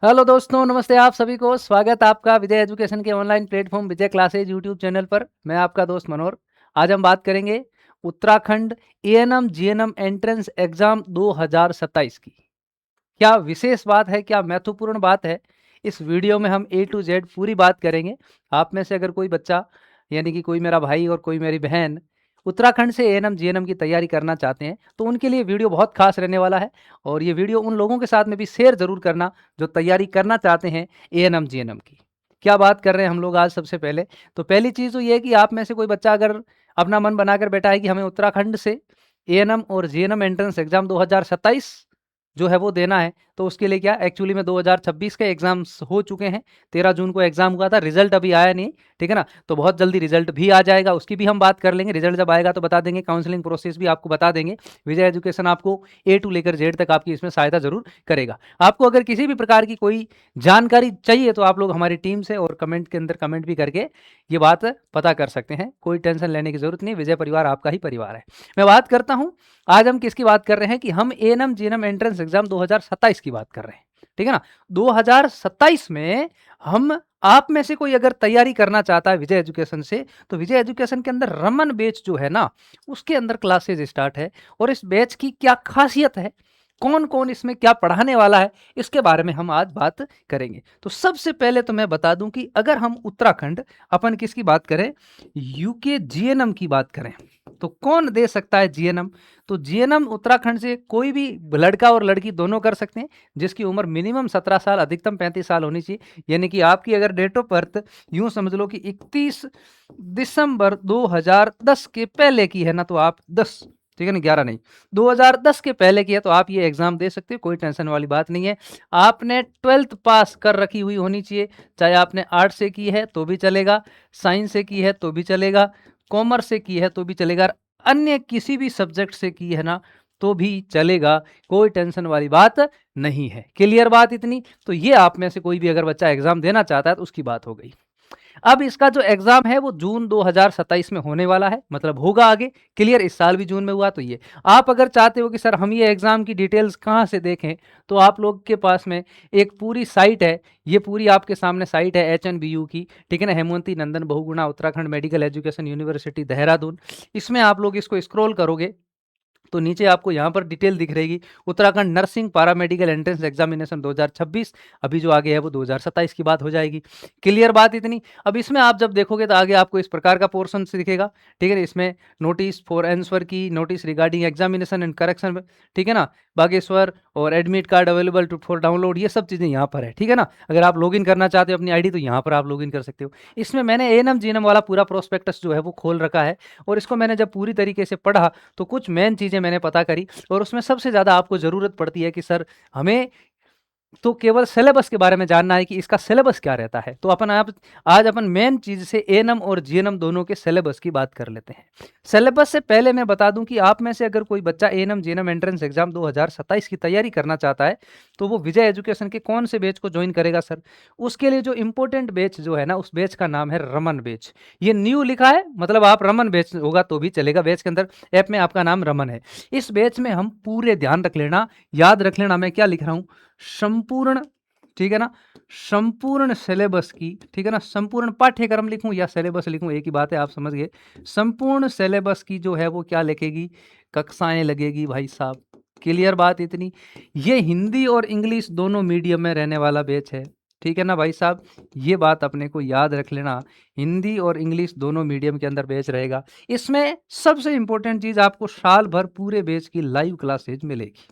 Hello दोस्तों, नमस्ते आप सभी को। स्वागत आपका विजय एजुकेशन के ऑनलाइन प्लेटफॉर्म विजय क्लासेज यूट्यूब चैनल पर। मैं आपका दोस्त मनोहर। आज हम बात करेंगे Uttarakhand ANM GNM entrance exam 2027 की। क्या विशेष बात है, क्या महत्वपूर्ण बात है, इस वीडियो में हम ए टू जेड पूरी बात करेंगे। आप में से अगर कोई बच्चा यानी कि कोई मेरा भाई और कोई मेरी बहन उत्तराखंड से एएनएम जीएनएम की तैयारी करना चाहते हैं तो उनके लिए वीडियो बहुत खास रहने वाला है। और ये वीडियो उन लोगों के साथ में भी शेयर जरूर करना जो तैयारी करना चाहते हैं एएनएम जीएनएम की। क्या बात कर रहे हैं हम लोग आज। सबसे पहले तो पहली चीज़ तो ये है कि आप में से कोई बच्चा अगर अपना मन बनाकर बैठा है कि हमें उत्तराखंड से एएनएम और जीएनएम एंट्रेंस एग्जाम 2027 जो है वो देना है, तो उसके लिए क्या एक्चुअली में 2026 के एग्जाम्स हो चुके हैं। 13 जून को एग्जाम हुआ था, रिजल्ट अभी आया नहीं, ठीक है ना। तो बहुत जल्दी रिजल्ट भी आ जाएगा, उसकी भी हम बात कर लेंगे। रिजल्ट जब आएगा तो बता देंगे, काउंसलिंग प्रोसेस भी आपको बता देंगे। विजय एजुकेशन आपको ए टू लेकर जेड तक आपकी इसमें सहायता जरूर करेगा। आपको अगर किसी भी प्रकार की कोई जानकारी चाहिए तो आप लोग हमारी टीम से और कमेंट के अंदर कमेंट भी करके ये बात पता कर सकते हैं। कोई टेंशन लेने की जरूरत नहीं, विजय परिवार आपका ही परिवार है। मैं बात करता हूं, आज हम किसकी बात कर रहे हैं कि हम एएनएम जीएनएम एंट्रेंस एग्जाम 2027 की बात कर रहे हैं, ठीक है ना। 2027 में हम आप में से कोई अगर तैयारी करना चाहता है विजय एजुकेशन से, तो विजय एजुकेशन के अंदर रमन बैच जो है ना, उसके अंदर क्लासेज स्टार्ट है। और इस बैच की क्या खासियत है, कौन कौन इसमें क्या पढ़ाने वाला है, इसके बारे में हम आज बात करेंगे। तो सबसे पहले तो मैं बता दूं कि अगर हम उत्तराखंड अपन किसकी बात करें, यूके जीएनएम की बात करें, तो कौन दे सकता है जीएनएम। तो जीएनएम उत्तराखंड से कोई भी लड़का और लड़की दोनों कर सकते हैं, जिसकी उम्र मिनिमम 17 साल अधिकतम 35 साल होनी चाहिए। यानी कि आपकी अगर डेट ऑफ बर्थ यूं समझ लो कि 31 दिसंबर 2010 के पहले की है ना, तो आप 10, ठीक है ना, 11 नहीं, 2010 के पहले की है तो आप ये एग्जाम दे सकते हो। कोई टेंशन वाली बात नहीं है। आपने 12th पास कर रखी हुई होनी चाहिए, चाहे आपने आर्ट से की है तो भी चलेगा, साइंस से की है तो भी चलेगा, कॉमर्स से की है तो भी चलेगा, अन्य किसी भी सब्जेक्ट से की है ना तो भी चलेगा। कोई टेंशन वाली बात नहीं है। क्लियर बात इतनी। तो ये आप में से कोई भी अगर बच्चा एग्जाम देना चाहता है तो उसकी बात हो गई। अब इसका जो एग्जाम है वो जून 2027 में होने वाला है, मतलब होगा आगे। क्लियर, इस साल भी जून में हुआ। तो ये आप अगर चाहते हो कि सर हम ये एग्जाम की डिटेल्स कहाँ से देखें, तो आप लोग के पास में एक पूरी साइट है। ये पूरी आपके सामने साइट है HNBU की, ठीक है ना, Hemwati Nandan Bahuguna Uttarakhand medical education university Dehradun. इसमें आप लोग इसको स्क्रॉल करोगे तो नीचे आपको यहाँ पर डिटेल दिख रहेगी, Uttarakhand nursing paramedical entrance examination 2026। अभी जो आगे है वो 2027 की बात हो जाएगी। क्लियर बात इतनी। अब इसमें आप जब देखोगे तो आगे आपको इस प्रकार का पोर्शन दिखेगा, ठीक है ना। इसमें नोटिस फॉर आंसर की, notice regarding examination and correction, ठीक है ना, बागेश्वर, और admit card available to for download, ये सब चीज़ें यहाँ पर है, ठीक है ना। अगर आप लॉगिन करना चाहते हो अपनी आईडी तो यहाँ पर आप लॉगिन कर सकते हो। इसमें मैंने एएनएम जीएनएम वाला पूरा प्रोस्पेक्टस जो है वो खोल रखा है, और इसको मैंने जब पूरी तरीके से पढ़ा तो कुछ मेन चीज़ें मैंने पता करी। और उसमें सबसे ज़्यादा आपको ज़रूरत पड़ती है कि सर हमें तो केवल सिलेबस के बारे में जानना है कि इसका सिलेबस क्या रहता है। तो अपन आप आज अपन मेन चीज से एएनएम और जीएनएम दोनों के सिलेबस की बात कर लेते हैं। सिलेबस से पहले मैं बता दूं कि आप में से अगर कोई बच्चा एएनएम जीएनएम एंट्रेंस एग्जाम 2027 की तैयारी करना चाहता है तो वो विजय एजुकेशन के कौन से बैच को ज्वाइन करेगा सर। उसके लिए जो इंपॉर्टेंट बैच जो है ना, उस बैच का नाम है रमन बैच। ये न्यू लिखा है, मतलब आप रमन बैच होगा तो भी चलेगा। बैच के अंदर ऐप में आपका नाम रमन है। इस बैच में हम पूरे, ध्यान रख लेना, याद रख लेना मैं क्या लिख रहा हूं, संपूर्ण, ठीक है ना, संपूर्ण सिलेबस की, ठीक है ना, संपूर्ण पाठ्यक्रम लिखूं या सिलेबस लिखूं एक ही बात है, आप समझ गए। संपूर्ण सिलेबस की जो है वो क्या लिखेगी, कक्षाएं लगेगी भाई साहब। क्लियर बात इतनी। ये हिंदी और इंग्लिश दोनों मीडियम में रहने वाला बैच है, ठीक है ना भाई साहब। ये बात अपने को याद रख लेना, हिंदी और इंग्लिश दोनों मीडियम के अंदर बैच रहेगा। इसमें सबसे इंपॉर्टेंट चीज, आपको साल भर पूरे बैच की लाइव क्लासेज मिलेगी,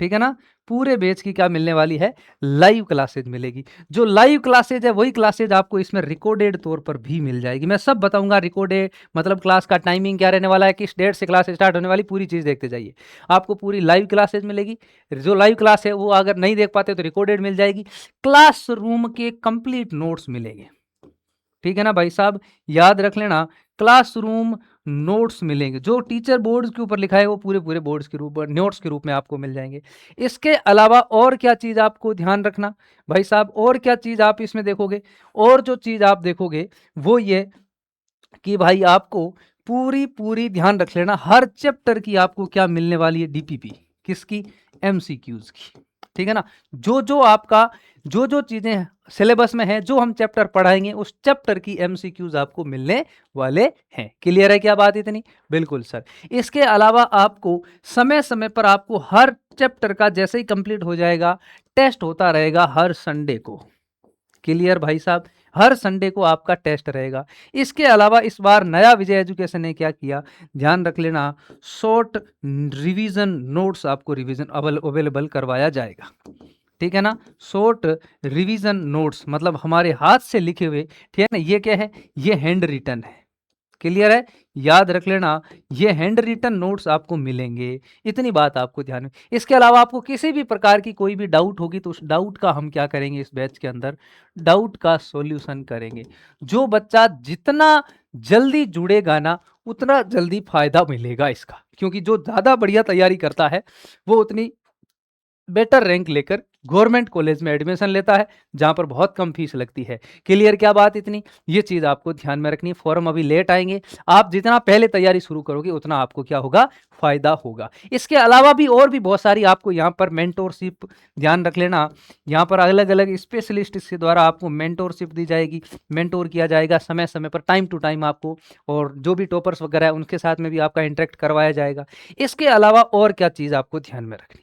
ठीक है ना। पूरे बैच की क्या मिलने वाली है, लाइव क्लासेज मिलेगी। जो लाइव क्लासेज है वही क्लासेज आपको इसमें रिकॉर्डेड तौर पर भी मिल जाएगी। मैं सब बताऊंगा, रिकॉर्डेड मतलब क्लास का टाइमिंग क्या रहने वाला है, किस डेट से क्लास स्टार्ट होने वाली, पूरी चीज देखते जाइए। आपको पूरी लाइव क्लासेज मिलेगी। जो लाइव क्लास है वो अगर नहीं देख पाते तो रिकॉर्डेड मिल जाएगी। क्लासरूम के कंप्लीट नोट्स मिलेंगे, ठीक है ना भाई साहब, याद रख लेना। क्लासरूम नोट्स मिलेंगे, जो टीचर बोर्ड्स के ऊपर लिखा है वो पूरे पूरे बोर्ड्स के रूप नोट्स के रूप में आपको मिल जाएंगे। इसके अलावा और क्या चीज आपको ध्यान रखना भाई साहब, और क्या चीज आप इसमें देखोगे, और जो चीज आप देखोगे वो ये कि भाई आपको पूरी पूरी ध्यान रख लेना, हर चैप्टर की आपको क्या मिलने वाली है, डीपीपी, किसकी, एमसीक्यूज की, ठीक है ना। जो जो चीजें सिलेबस में है, जो हम चैप्टर पढ़ाएंगे, उस चैप्टर की एमसीक्यूज आपको मिलने वाले हैं। क्लियर है क्या बात इतनी? बिल्कुल सर। इसके अलावा आपको समय समय पर आपको हर चैप्टर का जैसे ही कंप्लीट हो जाएगा टेस्ट होता रहेगा हर संडे को। क्लियर भाई साहब, हर संडे को आपका टेस्ट रहेगा। इसके अलावा इस बार नया विजय एजुकेशन ने क्या किया, ध्यान रख लेना, शॉर्ट रिवीजन नोट्स आपको रिवीजन अवेलेबल करवाया जाएगा। ठीक है ना, शॉर्ट रिवीजन नोट्स मतलब हमारे हाथ से लिखे हुए, ठीक है ना, ये क्या है, ये हैंड रिटन है। क्लियर है, याद रख लेना, ये हैंड रिटन नोट्स आपको मिलेंगे। इतनी बात आपको ध्यान में। इसके अलावा आपको किसी भी प्रकार की कोई भी डाउट होगी तो उस डाउट का हम क्या करेंगे, इस बैच के अंदर डाउट का सॉल्यूशन करेंगे। जो बच्चा जितना जल्दी जुड़ेगा ना, उतना जल्दी फायदा मिलेगा इसका, क्योंकि जो ज्यादा बढ़िया तैयारी करता है वो उतनी बेटर रैंक लेकर गवर्नमेंट कॉलेज में एडमिशन लेता है, जहां पर बहुत कम फीस लगती है। क्लियर क्या बात इतनी? ये चीज आपको ध्यान में रखनी है। फॉर्म अभी लेट आएंगे, आप जितना पहले तैयारी शुरू करोगे उतना आपको क्या होगा, फायदा होगा। इसके अलावा भी और भी बहुत सारी आपको यहाँ पर मेंटोरशिप, ध्यान रख लेना, यहाँ पर अलग अलग स्पेशलिस्ट के द्वारा आपको मेंटोरशिप दी जाएगी, मेंटोर किया जाएगा समय समय पर, टाइम टू टाइम आपको, और जो भी टॉपर्स वगैरह है उनके साथ में भी आपका इंटरेक्ट करवाया जाएगा। इसके अलावा और क्या चीज आपको ध्यान में रखनी,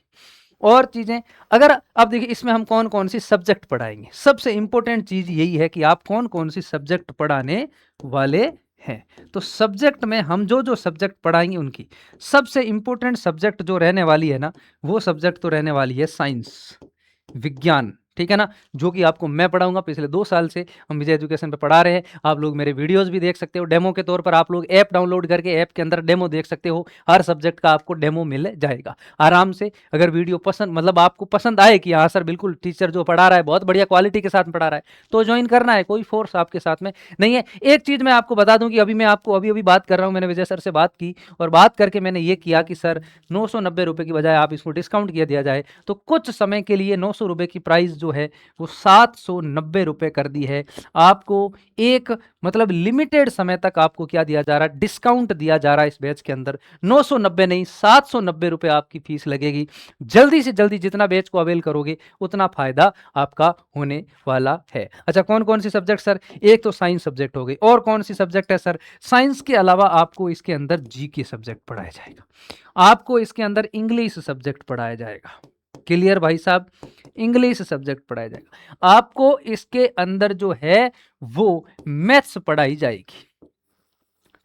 और चीजें, अगर अब देखिए इसमें हम कौन कौन सी सब्जेक्ट पढ़ाएंगे, सबसे इंपॉर्टेंट चीज यही है कि आप कौन कौन सी सब्जेक्ट पढ़ाने वाले हैं। तो सब्जेक्ट में हम जो जो सब्जेक्ट पढ़ाएंगे उनकी सबसे इंपॉर्टेंट सब्जेक्ट जो रहने वाली है ना, वो सब्जेक्ट तो रहने वाली है साइंस, विज्ञान। ठीक है ना, जो कि आपको मैं पढ़ाऊंगा। पिछले 2 साल से हम विजय एजुकेशन पे पढ़ा रहे हैं। आप लोग मेरे वीडियोस भी देख सकते हो, डेमो के तौर पर आप लोग ऐप डाउनलोड करके ऐप के अंदर डेमो देख सकते हो। हर सब्जेक्ट का आपको डेमो मिल जाएगा आराम से। अगर वीडियो पसंद, मतलब आपको पसंद आए कि हाँ सर बिल्कुल टीचर जो पढ़ा रहा है बहुत बढ़िया क्वालिटी के साथ पढ़ा रहा है, तो ज्वाइन करना है, कोई फोर्स आपके साथ में नहीं है। एक चीज मैं आपको बता दूं कि अभी मैं आपको अभी बात कर रहा हूं, मैंने विजय सर से बात की और बात करके मैंने ये किया कि सर 990 रुपए की बजाय आप इसको डिस्काउंट किया दिया जाए, तो कुछ समय के लिए 900 रुपए की प्राइस जो है वो 790 रुपए कर दी है। आपको एक मतलब लिमिटेड समय तक आपको क्या दिया जा रहा है, डिस्काउंट दिया जा रहा है इस बैच के अंदर। 990 नहीं, 790 रुपए आपकी फीस लगेगी। जल्दी से जल्दी जितना बैच को अवेल करोगे उतना फायदा आपका होने वाला है। अच्छा, कौन कौन सी सब्जेक्ट सर? एक तो साइंस सब्जेक्ट हो गई, और कौन सी सब्जेक्ट है सर? साइंस के अलावा आपको इसके अंदर जीके सब्जेक्ट पढ़ाया जाएगा, आपको इसके अंदर इंग्लिश सब्जेक्ट पढ़ाया जाएगा। क्लियर भाई साहब, इंग्लिश सब्जेक्ट पढ़ाया जाएगा आपको। इसके अंदर जो है वो मैथ्स पढ़ाई जाएगी,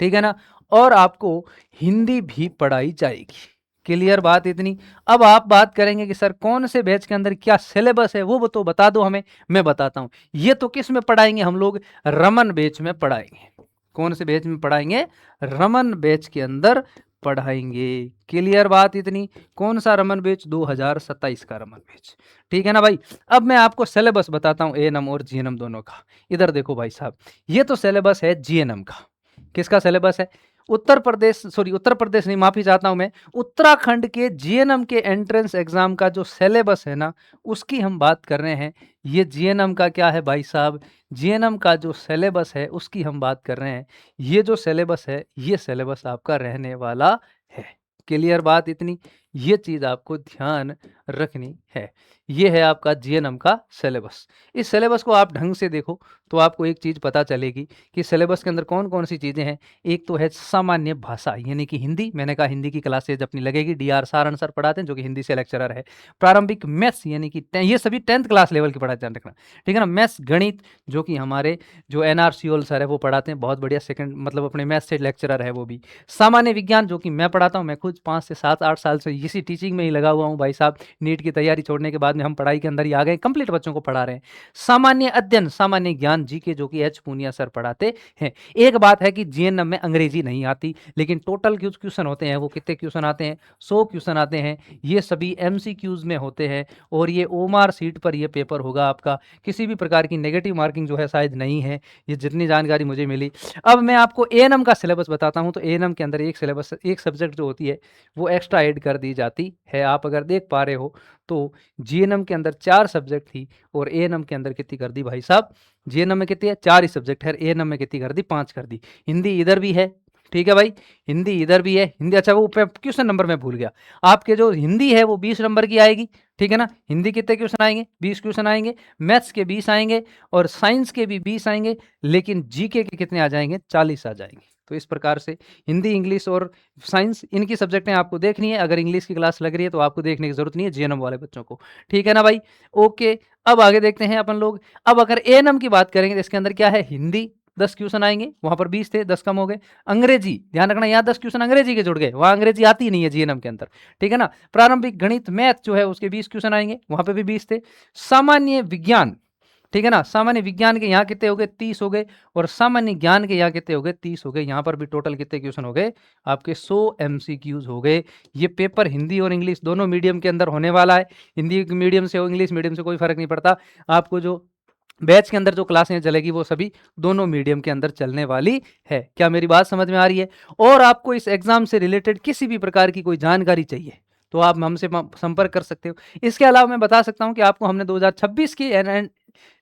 ठीक है ना, और आपको हिंदी भी पढ़ाई जाएगी। क्लियर बात इतनी? अब आप बात करेंगे कि सर कौन से बैच के अंदर क्या सिलेबस है, वो तो बता दो हमें। मैं बताता हूं, ये तो किस में पढ़ाएंगे हम लोग, रमन बैच में पढ़ाएंगे। कौन से बैच में पढ़ाएंगे? रमन बैच के अंदर पढ़ाएंगे। क्लियर बात इतनी? कौन सा रमन बैच? 2027 का रमन बैच। ठीक है ना भाई। अब मैं आपको सिलेबस बताता हूं एएनएम और जीएनएम दोनों का। इधर देखो भाई साहब, ये तो सिलेबस है जीएनएम का। किसका सिलेबस है? उत्तर प्रदेश नहीं, माफी चाहता हूं मैं, उत्तराखंड के जीएनएम के एंट्रेंस एग्जाम का जो सिलेबस है ना, उसकी हम बात कर रहे हैं। ये जीएनएम का क्या है भाई साहब, जीएनएम का जो सिलेबस है उसकी हम बात कर रहे हैं। ये जो सिलेबस है, ये सिलेबस आपका रहने वाला है। क्लियर बात इतनी? ये चीज आपको ध्यान रखनी है। ये है आपका जीएनएम का सिलेबस। इस सिलेबस को आप ढंग से देखो तो आपको एक चीज पता चलेगी कि सिलेबस के अंदर कौन कौन सी चीजें हैं। एक तो है सामान्य भाषा, यानी कि हिंदी। मैंने कहा हिंदी की क्लासेज अपनी लगेगी, डीआर सारण सर पढ़ाते हैं जो कि हिंदी से लेक्चरर है। प्रारंभिक मैथ्स, यानी कि ये सभी 10th क्लास लेवल की पढ़ाई, ध्यान रखना, ठीक है ना। मैथ्स गणित, जो कि हमारे जो एनआर सियोल सर है वो पढ़ाते हैं, बहुत बढ़िया, सेकंड मतलब अपने मैथ्स से लेक्चरर है वो भी। सामान्य विज्ञान, जो कि मैं पढ़ाता हूँ, मैं खुद 5 से 7-8 साल से इसी टीचिंग में ही लगा हुआ हूँ भाई साहब। नीट की तैयारी छोड़ने के बाद में हम पढ़ाई के अंदर ही आ गए, कंप्लीट बच्चों को पढ़ा रहे हैं। सामान्य अध्ययन, सामान्य ज्ञान, जीके, जो कि एच पूनिया सर पढ़ाते हैं। एक बात है कि जीएनएम में अंग्रेजी नहीं आती, लेकिन टोटल क्वेश्चन होते हैं वो कितने क्वेश्चन आते हैं, 100 क्वेश्चन आते हैं। ये सभी एमसीक्यूज में होते हैं और ये ओमार सीट पर ये पेपर होगा आपका। किसी भी प्रकार की नेगेटिव मार्किंग जो है शायद नहीं है, ये जितनी जानकारी मुझे मिली। अब मैं आपको एएनएम का सिलेबस बताता हूं। तो एएनएम के अंदर एक सिलेबस, एक सब्जेक्ट जो होती है वो एक्स्ट्रा ऐड कर दी जाती है। आप अगर देख पा रहे हो तो जीएनएम के अंदर 4 सब्जेक्ट थी और एएनएम के अंदर कितनी कर दी भाई साहब? जीएनएम में कितनी है? 4 ही सब्जेक्ट है, एएनएम में कितनी कर दी? 5 कर दी। हिंदी इधर भी है, ठीक है भाई, हिंदी इधर भी है, हिंदी। अच्छा वो क्वेश्चन नंबर मैं भूल गया, आपके जो हिंदी है वो 20 नंबर की आएगी, ठीक है ना। हिंदी कितने क्वेश्चन आएंगे? 20 क्वेश्चन आएंगे। मैथ्स के 20 आएंगे और साइंस के भी 20 आएंगे, लेकिन जीके के कितने आ जाएंगे? 40 आ जाएंगे। तो इस प्रकार से हिंदी, इंग्लिश और साइंस, इनकी सब्जेक्टें आपको देखनी है। अगर इंग्लिश की क्लास लग रही है तो आपको देखने की जरूरत नहीं है जीएनएम वाले बच्चों को, ठीक है ना भाई। ओके, अब आगे देखते हैं अपन लोग। अब अगर एएनएम की बात करेंगे तो इसके अंदर क्या है? हिंदी 10 क्वेश्चन आएंगे, वहां पर 20 थे, 10 कम हो गए। अंग्रेजी, ध्यान रखना, यहाँ 10 क्वेश्चन अंग्रेजी के जुड़ गए, वहां अंग्रेजी आती ही नहीं है जीएनएम के अंदर, ठीक है ना। प्रारंभिक गणित, मैथ जो है उसके 20 क्वेश्चन आएंगे, वहां पे भी 20 थे। सामान्य विज्ञान, ठीक है ना, सामान्य विज्ञान के यहाँ कितने हो गए? 30 हो गए। और सामान्य ज्ञान के यहाँ कितने हो गए? 30 हो गए। यहाँ पर भी टोटल कितने क्वेश्चन हो गए? आपके 100 एमसीक्यूज हो गए। ये पेपर हिंदी और इंग्लिश दोनों मीडियम के अंदर होने वाला है। हिंदी मीडियम से हो, इंग्लिश मीडियम से, कोई फर्क नहीं पड़ता। आपको जो बैच के अंदर जो क्लासें चलेगी वो सभी दोनों मीडियम के अंदर चलने वाली है। क्या मेरी बात समझ में आ रही है? और आपको इस एग्जाम से रिलेटेड किसी भी प्रकार की कोई जानकारी चाहिए तो आप हमसे संपर्क कर सकते हो। इसके अलावा मैं बता सकता हूं कि आपको हमने 2026 की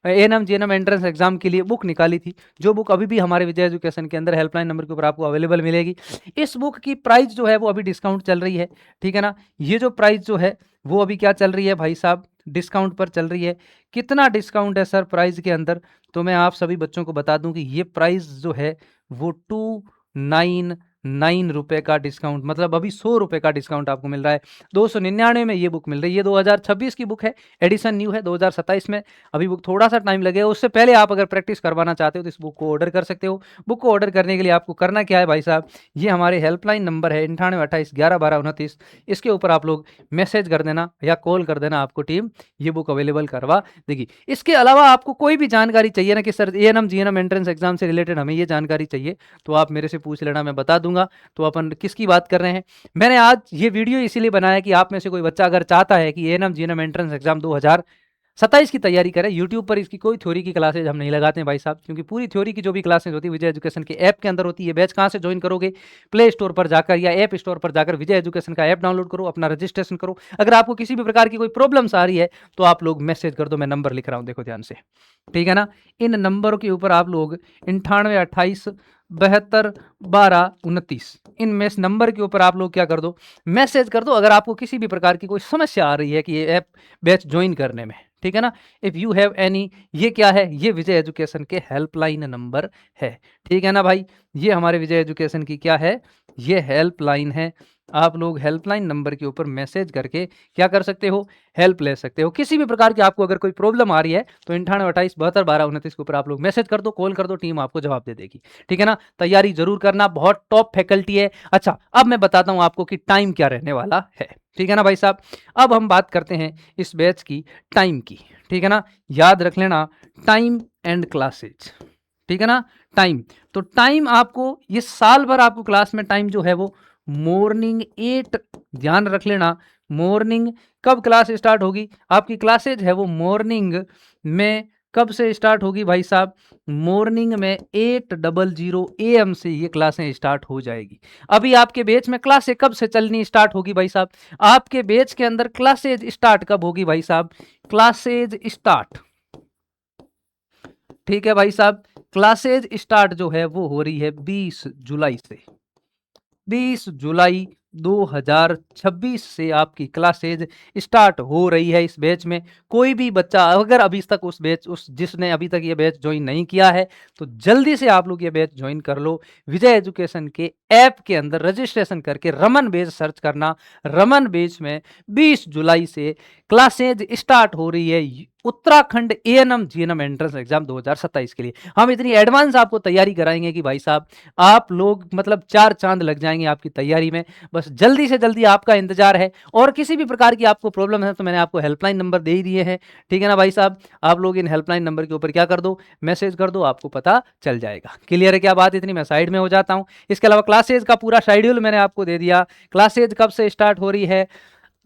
एएनएम जीएनएम एंट्रेंस एग्जाम के लिए बुक निकाली थी, जो बुक अभी भी हमारे विजय एजुकेशन के अंदर हेल्पलाइन नंबर के ऊपर आपको अवेलेबल मिलेगी। इस बुक की प्राइस जो है वो अभी डिस्काउंट चल रही है, ठीक है ना। ये जो प्राइस जो है वो अभी क्या चल रही है भाई साहब? डिस्काउंट पर चल रही है। कितना डिस्काउंट है सर प्राइस के अंदर? तो मैं आप सभी बच्चों को बता दूं कि ये प्राइस जो है वो 299 रुपए का डिस्काउंट, मतलब अभी 100 रुपए का डिस्काउंट आपको मिल रहा है। 299 में ये बुक मिल रही है। ये 2026 की बुक है, एडिशन न्यू है। 2027 में अभी बुक थोड़ा सा टाइम लगेगा, उससे पहले आप अगर प्रैक्टिस करवाना चाहते हो तो इस बुक को ऑर्डर कर सकते हो। बुक को ऑर्डर करने के लिए आपको करना क्या है भाई साहब? ये हमारे हेल्पलाइन नंबर है 9828111229, इसके ऊपर आप लोग मैसेज कर देना या कॉल कर देना, आपको टीम ये बुक अवेलेबल करवा देगी। इसके अलावा आपको कोई भी जानकारी चाहिए ना कि sir ANM GNM entrance exam से रिलेटेड हमें ये जानकारी चाहिए, तो आप मेरे से पूछ लेना, मैं बता दूंगा। तो अपन किसकी बात कर रहे हैं? मैंने आज ये वीडियो इसीलिए बनाया कि आप में से कोई बच्चा अगर चाहता है कि एएनएम जीएनएम एंट्रेंस एग्जाम 2027 की तैयारी करें। यूट्यूब पर इसकी कोई थ्योरी की क्लासेज हम नहीं लगाते हैं भाई साहब, क्योंकि पूरी थ्योरी की जो भी क्लासेज होती है विजय एजुकेशन के ऐप के अंदर होती है। बैच कहाँ से ज्वाइन करोगे? प्ले स्टोर पर जाकर या ऐप स्टोर पर जाकर विजय एजुकेशन का ऐप डाउनलोड करो, अपना रजिस्ट्रेशन करो। अगर आपको किसी भी प्रकार की कोई प्रॉब्लम्स आ रही है तो आप लोग मैसेज कर दो, मैं नंबर लिख रहा हूँ, देखो ध्यान से, ठीक है ना। इन नंबरों के ऊपर आप लोग 9828721229, इन मेस नंबर के ऊपर आप लोग क्या कर दो? मैसेज कर दो। अगर आपको किसी भी प्रकार की कोई समस्या आ रही है कि ये ऐप बैच ज्वाइन करने में, ठीक है ना, इफ यू हैव एनी, ये क्या है? ये विजय एजुकेशन के हेल्पलाइन नंबर है, ठीक है ना भाई। ये हमारे विजय एजुकेशन की क्या है? ये हेल्पलाइन है। आप लोग हेल्पलाइन नंबर के ऊपर मैसेज करके क्या कर सकते हो? हेल्प ले सकते हो। किसी भी प्रकार की आपको अगर कोई प्रॉब्लम आ रही है तो 9828721229 के ऊपर आप लोग मैसेज कर दो, कॉल कर दो, टीम आपको जवाब दे देगी, ठीक है ना। तैयारी जरूर करना, बहुत टॉप फैकल्टी है। अच्छा, अब मैं बताता हूं आपको कि टाइम क्या रहने वाला है, ठीक है ना भाई साहब। अब हम बात करते हैं इस बैच की टाइम की, ठीक है ना। याद रख लेना, टाइम एंड क्लासेज, ठीक है ना। टाइम, तो टाइम आपको ये साल भर आपको क्लास में टाइम जो है वो मॉर्निंग 8, ध्यान रख लेना, मॉर्निंग। कब क्लास स्टार्ट होगी? आपकी क्लासेज है वो मॉर्निंग में कब से स्टार्ट होगी भाई साहब? मॉर्निंग में 8:00 AM से ये क्लासें स्टार्ट हो जाएगी। अभी आपके बैच में क्लासें कब से चलनी स्टार्ट होगी भाई साहब? आपके बैच के अंदर क्लासेज स्टार्ट कब होगी भाई साहब? क्लासेज स्टार्ट, ठीक है भाई साहब, क्लासेज स्टार्ट जो है वो हो रही है 20 जुलाई से। 20 जुलाई 2026 से आपकी क्लासेज स्टार्ट हो रही है। इस बैच में कोई भी बच्चा अगर अभी तक जिसने अभी तक ये बैच ज्वाइन नहीं किया है तो जल्दी से आप लोग ये बैच ज्वाइन कर लो। विजय एजुकेशन के ऐप के अंदर रजिस्ट्रेशन करके रमन बैच सर्च करना। रमन बैच में 20 जुलाई से क्लासेज स्टार्ट हो रही है Uttarakhand ANM GNM entrance exam 2027 के लिए। हम इतनी एडवांस आपको तैयारी कराएंगे कि भाई साहब आप लोग मतलब 4 चांद लग जाएंगे आपकी तैयारी में। बस जल्दी से जल्दी आपका इंतजार है। और किसी भी प्रकार की आपको प्रॉब्लम है तो मैंने आपको हेल्पलाइन नंबर दे ही दिए हैं, ठीक है ना भाई साहब। आप लोग इन हेल्पलाइन नंबर के ऊपर क्या कर दो? मैसेज कर दो, आपको पता चल जाएगा। क्लियर है क्या बात? इतनी मैं साइड में हो जाता हूं। इसके अलावा क्लासेज का पूरा शेड्यूल मैंने आपको दे दिया। क्लासेज कब से स्टार्ट हो रही है?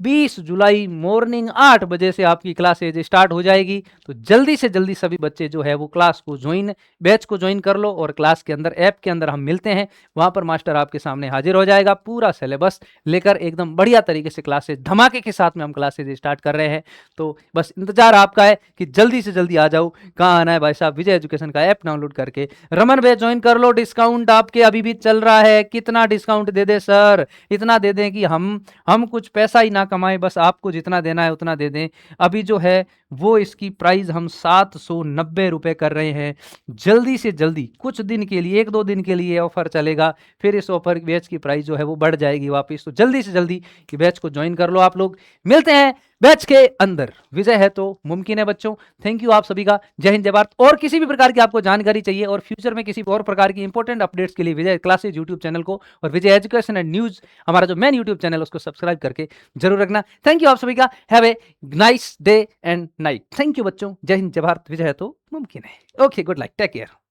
20 जुलाई मॉर्निंग 8 बजे से आपकी क्लासेज स्टार्ट हो जाएगी। तो जल्दी से जल्दी सभी बच्चे जो है वो क्लास को ज्वाइन, बैच को ज्वाइन कर लो और क्लास के अंदर, ऐप के अंदर हम मिलते हैं। वहां पर मास्टर आपके सामने हाजिर हो जाएगा, पूरा सिलेबस लेकर एकदम बढ़िया तरीके से क्लासेज, धमाके के साथ में हम क्लासेज स्टार्ट कर रहे हैं। तो बस इंतजार आपका है कि जल्दी से जल्दी आ जाओ। कहाँ आना है भाई साहब? विजय एजुकेशन का ऐप डाउनलोड करके रमन बैच ज्वाइन कर लो। डिस्काउंट आपके अभी भी चल रहा है। कितना डिस्काउंट दे दे सर? इतना दे दें कि हम कुछ पैसा ही ना कमाएं, बस आपको जितना देना है उतना दे दें। अभी जो है वो इसकी प्राइस हम 790 रुपए कर रहे हैं। जल्दी से जल्दी, कुछ दिन के लिए, 1-2 दिन के लिए ऑफर चलेगा, फिर इस ऑफर बैच की प्राइस जो है वो बढ़ जाएगी वापस। तो जल्दी से जल्दी ये बैच को ज्वाइन कर लो आप लोग। मिलते हैं बैच के अंदर। विजय है तो मुमकिन है बच्चों। थैंक यू आप सभी का। जय हिंद, जय भारत। और किसी भी प्रकार की आपको जानकारी चाहिए और फ्यूचर में किसी और प्रकार की इंपॉर्टेंट अपडेट्स के लिए विजय क्लासेज यूट्यूब चैनल को और विजय एजुकेशन एंड न्यूज हमारा जो मेन यूट्यूब चैनल है उसको सब्सक्राइब करके जरूर रखना। थैंक यू आप सभी का। Have a nice day and night. Thank you बच्चों। जय हिंद, जय भारत। विजय है तो मुमकिन है। Okay, good night, take care.